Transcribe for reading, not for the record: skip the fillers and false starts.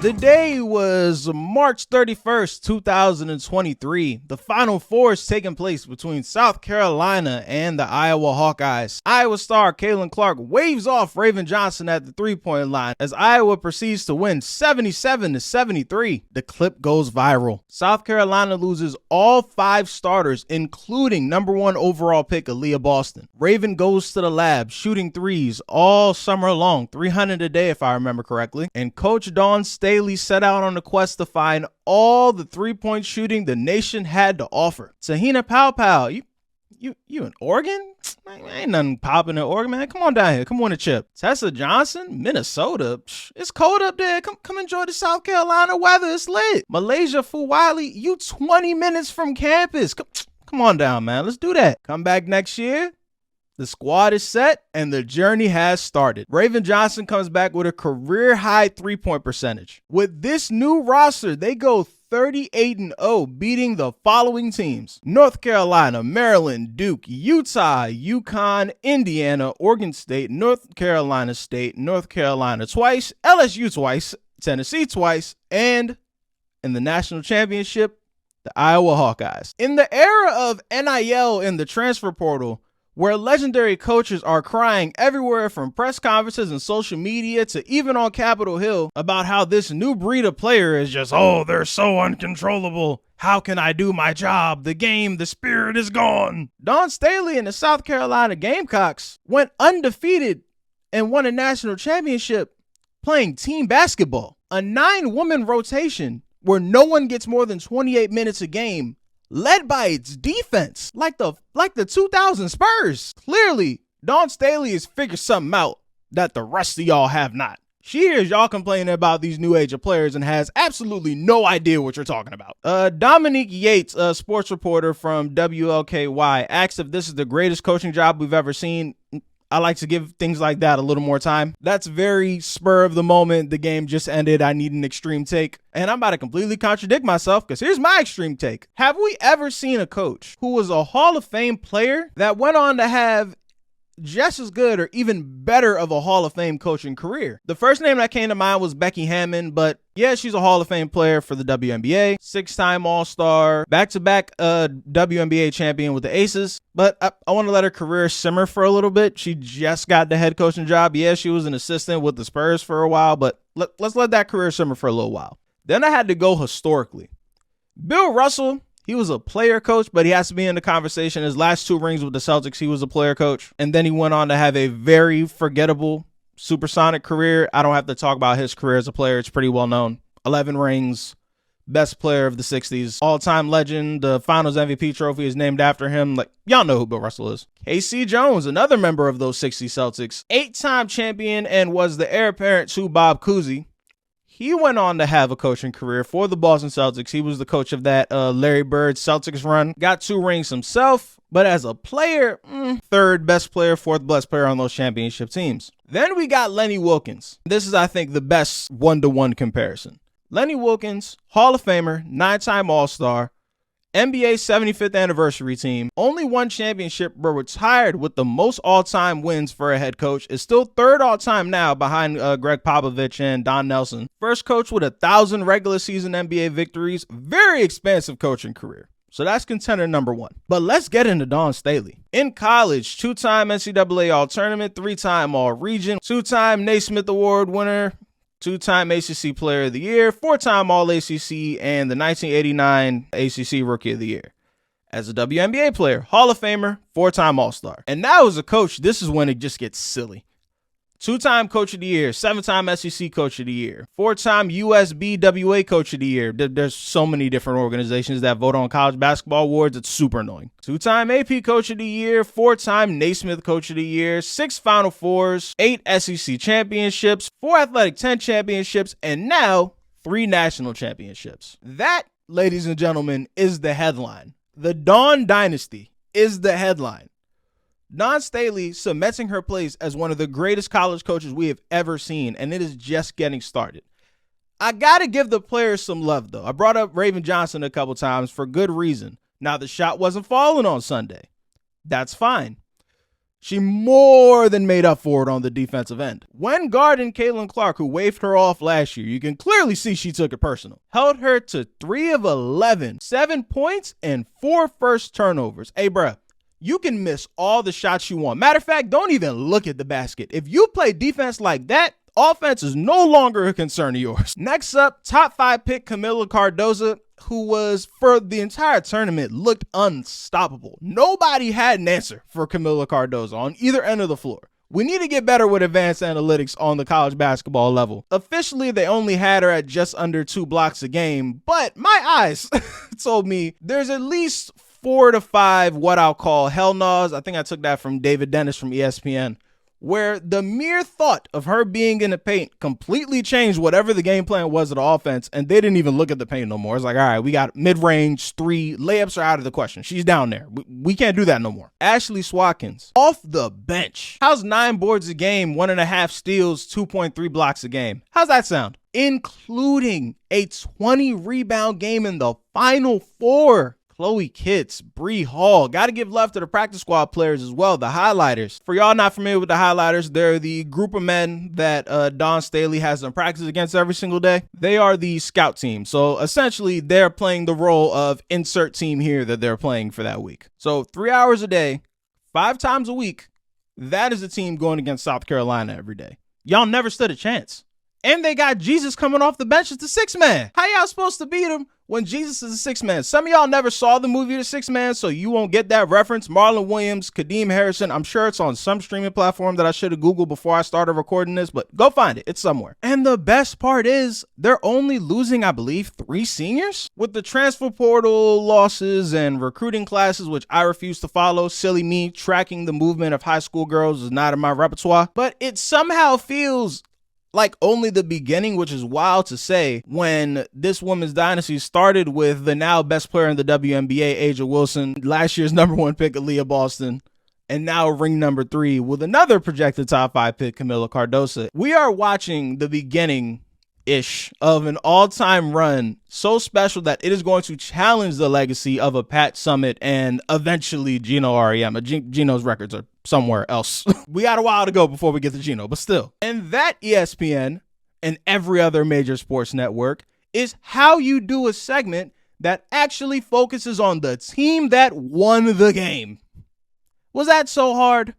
The day was March 31st, 2023. The Final Four is taking place between South Carolina and the Iowa Hawkeyes. Iowa star Caitlin Clark waves off Raven Johnson at the three-point line as Iowa proceeds to win 77-73. The clip goes viral. South Carolina loses all 5 starters, including number 1 overall pick Aaliyah Boston. Raven goes to the lab, shooting threes all summer long, 300 a day if I remember correctly. And Coach Dawn Staley set out on a quest to find all the three-point shooting the nation had to offer. Tahina Pow, you in Oregon? Man, ain't nothing popping in Oregon, man. Come on down here. Come on a chip. Tessa Johnson, Minnesota. It's cold up there. Come enjoy the South Carolina weather. It's lit. Malaysia Fuwali, you 20 minutes from campus. Come on down, man. Let's do that. Come back next year. The squad is set and the journey has started. Raven Johnson comes back with a career-high three-point percentage. With this new roster, they go 38-0, beating the following teams: North Carolina, Maryland, Duke, Utah, UConn, Indiana, Oregon State, North Carolina State, North Carolina twice, LSU twice, Tennessee twice, and in the national championship, the Iowa Hawkeyes. In the era of NIL in the transfer portal, where legendary coaches are crying everywhere from press conferences and social media to even on Capitol Hill about how this new breed of player is just, they're so uncontrollable. How can I do my job? The game, the spirit is gone. Dawn Staley and the South Carolina Gamecocks went undefeated and won a national championship playing team basketball. A 9-woman rotation where no one gets more than 28 minutes a game, led by its defense, like the 2000 Spurs. Clearly, Dawn Staley has figured something out that the rest of y'all have not. She hears y'all complaining about these new age of players and has absolutely no idea what you're talking about. Dominique Yates, a sports reporter from WLKY, asked if this is the greatest coaching job we've ever seen. I like to give things like that a little more time. That's very spur of the moment. The game just ended. I need an extreme take. And I'm about to completely contradict myself because here's my extreme take. Have we ever seen a coach who was a Hall of Fame player that went on to have just as good or even better of a Hall of Fame coaching career? The first name that came to mind was Becky Hammond, but yeah, she's a Hall of Fame player for the WNBA, 6-time All-Star, back-to-back WNBA champion with the Aces. But I want to let her career simmer for a little bit. She just got the head coaching job. Yeah, she was an assistant with the Spurs for a while, but let's let that career simmer for a little while. Then I had to go historically. Bill Russell, he was a player coach, but he has to be in the conversation. His last 2 rings with the Celtics, he was a player coach. And then he went on to have a very forgettable supersonic career. I don't have to talk about his career as a player. It's pretty well known. 11 rings, best player of the 60s, all-time legend. The Finals MVP trophy is named after him. Like, y'all know who Bill Russell is. K.C. Jones, another member of those 60 Celtics, 8-time champion and was the heir apparent to Bob Cousy. He went on to have a coaching career for the Boston Celtics. He was the coach of that Larry Bird Celtics run. Got 2 rings himself, but as a player, 3rd best player, 4th best player on those championship teams. Then we got Lenny Wilkens. This is, I think, the best one-to-one comparison. Lenny Wilkens, Hall of Famer, 9-time All-Star, NBA 75th anniversary team, only 1 championship, but retired with the most all-time wins for a head coach, is still 3rd all-time now behind Greg Popovich and Don Nelson. First coach with 1,000 regular season NBA victories, very expansive coaching career. So that's contender number 1. But let's get into Dawn Staley. In college, 2-time NCAA All-Tournament, 3-time All-Region, 2-time Naismith Award winner, 2-time ACC Player of the Year, 4-time All-ACC, and the 1989 ACC Rookie of the Year. As a WNBA player, Hall of Famer, 4-time All-Star. And now as a coach, this is when it just gets silly. 2-time Coach of the Year, 7-time SEC Coach of the Year, 4-time USBWA Coach of the Year. There's so many different organizations that vote on college basketball awards. It's super annoying. 2-time AP Coach of the Year, 4-time Naismith Coach of the Year, 6 Final Fours, 8 SEC championships, 4 Athletic 10 championships, and now 3 national championships. That, ladies and gentlemen, is the headline. The Dawn Dynasty is the headline. Dawn Staley cementing her place as one of the greatest college coaches we have ever seen, and it is just getting started. I got to give the players some love, though. I brought up Raven Johnson a couple times for good reason. Now, the shot wasn't falling on Sunday. That's fine. She more than made up for it on the defensive end. When guarding Caitlin Clark, who waved her off last year, you can clearly see she took it personal. Held her to 3 of 11, 7 points, and 4 first turnovers. Hey, bruh, you can miss all the shots you want. Matter of fact, don't even look at the basket. If you play defense like that, offense is no longer a concern of yours. Next up, top 5 pick Camila Cardozo, who was, for the entire tournament, looked unstoppable. Nobody had an answer for Camila Cardozo on either end of the floor. We need to get better with advanced analytics on the college basketball level. Officially, they only had her at just under 2 blocks a game, but my eyes told me there's at least 4 to 5 what I'll call hell no's. I think I took that from David Dennis from ESPN, where the mere thought of her being in the paint completely changed whatever the game plan was of the offense, and they didn't even look at the paint no more. It's like, all right, we got mid-range 3, layups are out of the question. She's down there. We can't do that no more. Ashley Swatkins, off the bench. How's 9 boards a game, 1.5 steals, 2.3 blocks a game? How's that sound? Including a 20 rebound game in the Final Four. Chloe Kitts, Bree Hall. Got to give love to the practice squad players as well, the highlighters. For y'all not familiar with the highlighters, they're the group of men that Don Staley has them practice against every single day. They are the scout team. So essentially, they're playing the role of insert team here that they're playing for that week. So 3 hours a day, 5 times a week, that is a team going against South Carolina every day. Y'all never stood a chance. And they got Jesus coming off the bench as the 6th man. How y'all supposed to beat him when Jesus is the 6th man? Some of y'all never saw the movie The 6th Man, so you won't get that reference. Marlon Williams, Kadeem Harrison. I'm sure it's on some streaming platform that I should have Googled before I started recording this, but go find it. It's somewhere. And the best part is they're only losing, I believe, 3 seniors? With the transfer portal losses and recruiting classes, which I refuse to follow. Silly me, tracking the movement of high school girls is not in my repertoire. But it somehow feels like only the beginning, which is wild to say when this women's dynasty started with the now best player in the WNBA, A'ja Wilson, last year's #1 pick, Aaliyah Boston, and now ring number 3 with another projected top 5 pick, Camila Cardozo. We are watching the beginning-ish of an all-time run so special that it is going to challenge the legacy of a Pat Summitt and eventually Gino Auriemma. Gino's records are somewhere else. We got a while to go before we get to Gino, but still. And that ESPN and every other major sports network is how you do a segment that actually focuses on the team that won the game. Was that so hard?